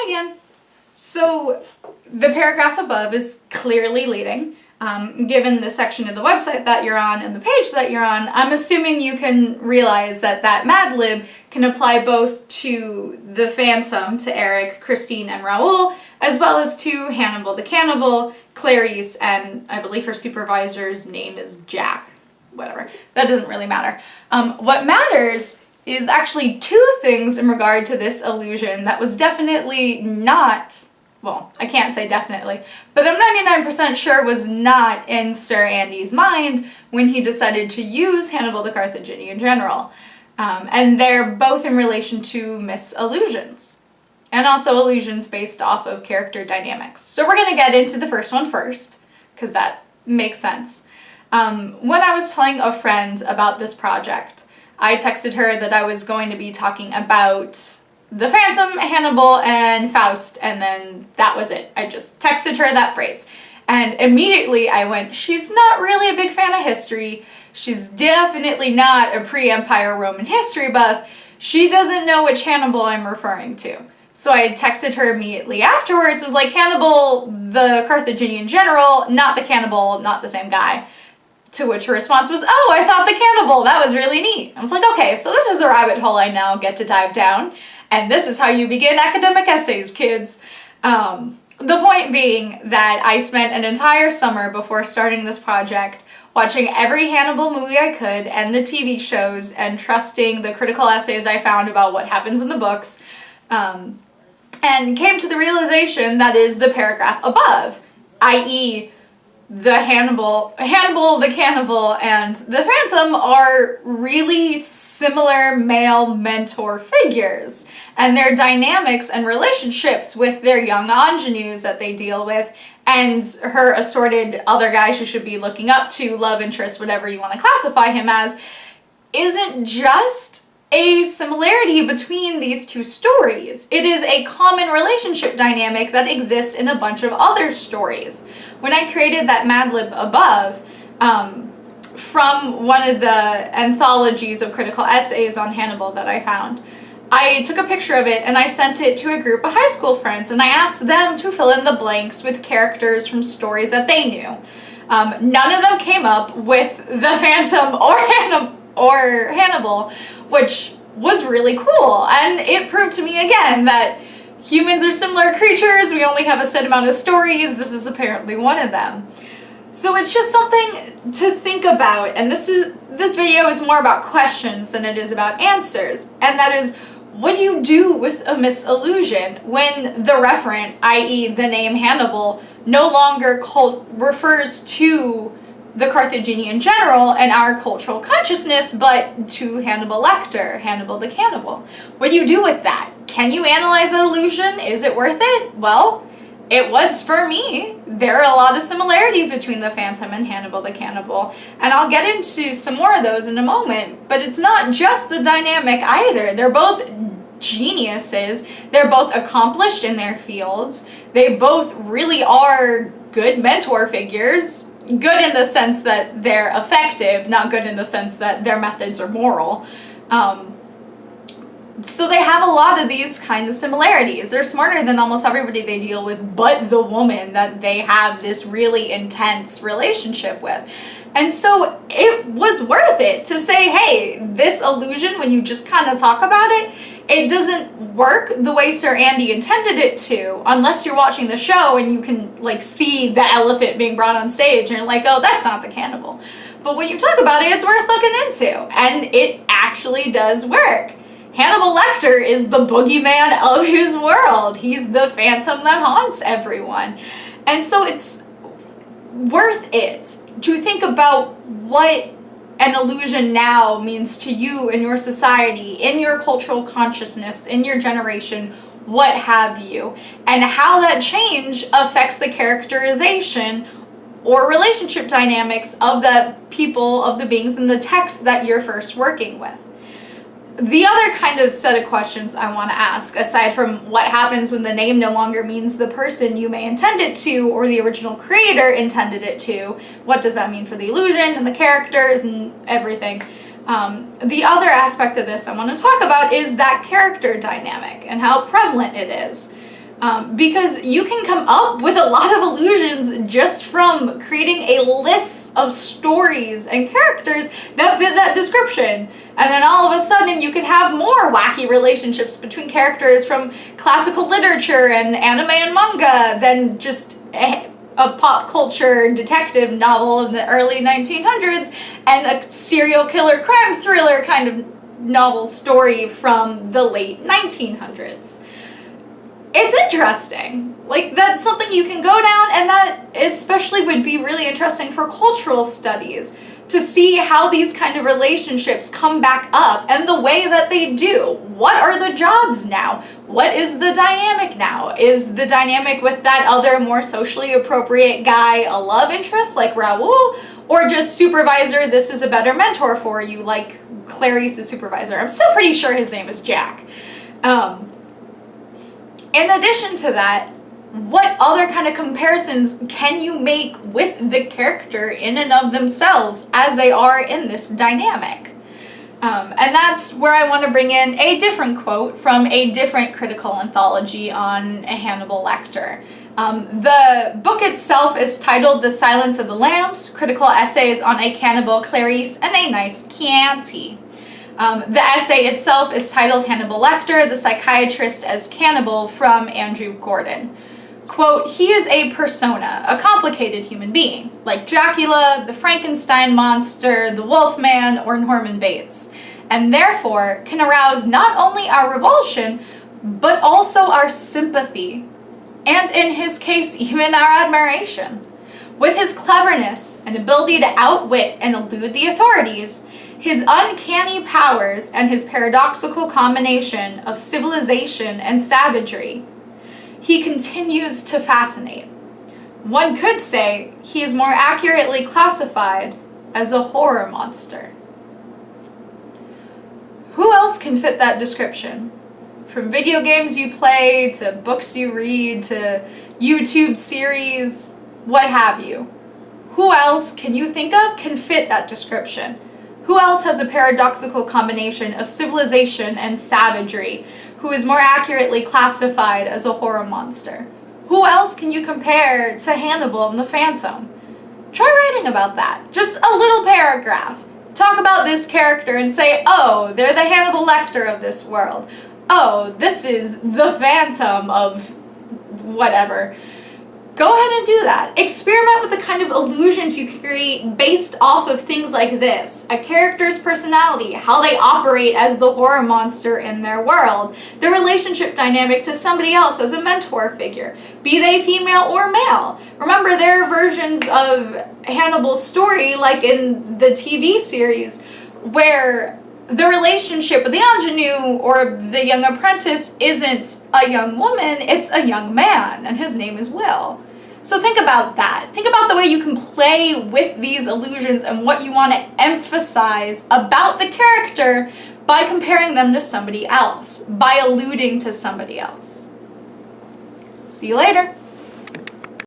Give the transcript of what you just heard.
Hi again. So the paragraph above is clearly leading. Given the section of the website that you're on and the page that you're on, I'm assuming you can realize that MadLib can apply both to the Phantom, to Eric, Christine, and Raoul, as well as to Hannibal the Cannibal, Clarice, and I believe her supervisor's name is Jack. Whatever. That doesn't really matter. What matters is actually two things in regard to this illusion that was definitely not, well, I can't say definitely, but I'm 99% sure was not in Sir Andy's mind when he decided to use Hannibal the Carthaginian general. And they're both in relation to misallusions, and also illusions based off of character dynamics. So we're going to get into the first one first, because that makes sense. When I was telling a friend about this project, I texted her that I was going to be talking about the Phantom, Hannibal, and Faust, and then that was it. I just texted her that phrase. And immediately I went, she's not really a big fan of history. She's definitely not a pre-Empire Roman history buff. She doesn't know which Hannibal I'm referring to. So I texted her immediately afterwards, was like, Hannibal, the Carthaginian general, not the cannibal, not the same guy. To which her response was, oh, I thought the cannibal, that was really neat. I was like, okay, so this is a rabbit hole I now get to dive down, and this is how you begin academic essays, kids. The point being that I spent an entire summer before starting this project watching every Hannibal movie I could and the TV shows and trusting the critical essays I found about what happens in the books, and came to the realization that is the paragraph above, i.e., the Hannibal the Cannibal, and the Phantom are really similar male mentor figures, and their dynamics and relationships with their young ingenues that they deal with, and her assorted other guys she should be looking up to, love interest, whatever you want to classify him as, isn't just a similarity between these two stories. It is a common relationship dynamic that exists in a bunch of other stories. When I created that MadLib above, from one of the anthologies of critical essays on Hannibal that I found, I took a picture of it and I sent it to a group of high school friends, and I asked them to fill in the blanks with characters from stories that they knew. None of them came up with the Phantom or Hannibal, which was really cool, and it proved to me again that humans are similar creatures. We only have a set amount of stories. This is apparently one of them. So it's just something to think about, and this video is more about questions than it is about answers, and that is, what do you do with a misallusion when the referent, i.e. the name Hannibal, no longer refers to the Carthaginian general and our cultural consciousness, but to Hannibal Lecter, Hannibal the Cannibal? What do you do with that? Can you analyze that illusion? Is it worth it? Well, it was for me. There are a lot of similarities between the Phantom and Hannibal the Cannibal, and I'll get into some more of those in a moment, but it's not just the dynamic either. They're both geniuses. They're both accomplished in their fields. They both really are good mentor figures. Good in the sense that they're effective, not good in the sense that their methods are moral. So they have a lot of these kind of similarities. They're smarter than almost everybody they deal with, but the woman that they have this really intense relationship with. And so it was worth it to say, hey, this illusion, when you just kind of talk about it, it doesn't work the way Sir Andy intended it to, unless you're watching the show and you can like see the elephant being brought on stage and you're like, oh, that's not the cannibal. But when you talk about it, it's worth looking into, and it actually does work. Hannibal Lecter is the boogeyman of his world. He's the phantom that haunts everyone. And so it's worth it to think about what an illusion now means to you in your society, in your cultural consciousness, in your generation, what have you, and how that change affects the characterization or relationship dynamics of the people, of the beings in the text that you're first working with. The other kind of set of questions I want to ask, aside from what happens when the name no longer means the person you may intend it to or the original creator intended it to, what does that mean for the illusion and the characters and everything? The other aspect of this I want to talk about is that character dynamic and how prevalent it is. because you can come up with a lot of illusions just from creating a list of stories and characters that fit that description. And then all of a sudden you can have more wacky relationships between characters from classical literature and anime and manga than just a pop culture detective novel in the early 1900s and a serial killer crime thriller kind of novel story from the late 1900s. It's interesting. Like, that's something you can go down, and that especially would be really interesting for cultural studies, to see how these kind of relationships come back up and the way that they do. What are the jobs now? What is the dynamic now? Is the dynamic with that other more socially appropriate guy a love interest like Raoul, or just supervisor, this is a better mentor for you, like Clarice's supervisor? I'm still pretty sure his name is Jack. In addition to that, what other kind of comparisons can you make with the character in and of themselves as they are in this dynamic? And that's where I want to bring in a different quote from a different critical anthology on Hannibal Lecter. The book itself is titled The Silence of the Lambs, Critical Essays on a Cannibal, Clarice, and a Nice Chianti. The essay itself is titled Hannibal Lecter, the Psychiatrist as Cannibal, from Andrew Gordon. Quote, he is a persona, a complicated human being, like Dracula, the Frankenstein monster, the Wolfman, or Norman Bates, and therefore can arouse not only our revulsion, but also our sympathy, and in his case, even our admiration. With his cleverness and ability to outwit and elude the authorities, his uncanny powers, and his paradoxical combination of civilization and savagery, he continues to fascinate. One could say he is more accurately classified as a horror monster. Who else can fit that description? From video games you play, to books you read, to YouTube series, what have you. Who else can you think of can fit that description? Who else has a paradoxical combination of civilization and savagery, who is more accurately classified as a horror monster? Who else can you compare to Hannibal and the Phantom? Try writing about that. Just a little paragraph. Talk about this character and say, oh, they're the Hannibal Lecter of this world. Oh, this is the Phantom of whatever. Go ahead and do that. Experiment with the kind of illusions you create based off of things like this. A character's personality, how they operate as the horror monster in their world, their relationship dynamic to somebody else as a mentor figure, be they female or male. Remember, there are versions of Hannibal's story, like in the TV series, where the relationship with the ingenue or the young apprentice isn't a young woman, it's a young man, and his name is Will. So think about that. Think about the way you can play with these illusions and what you want to emphasize about the character by comparing them to somebody else, by alluding to somebody else. See you later.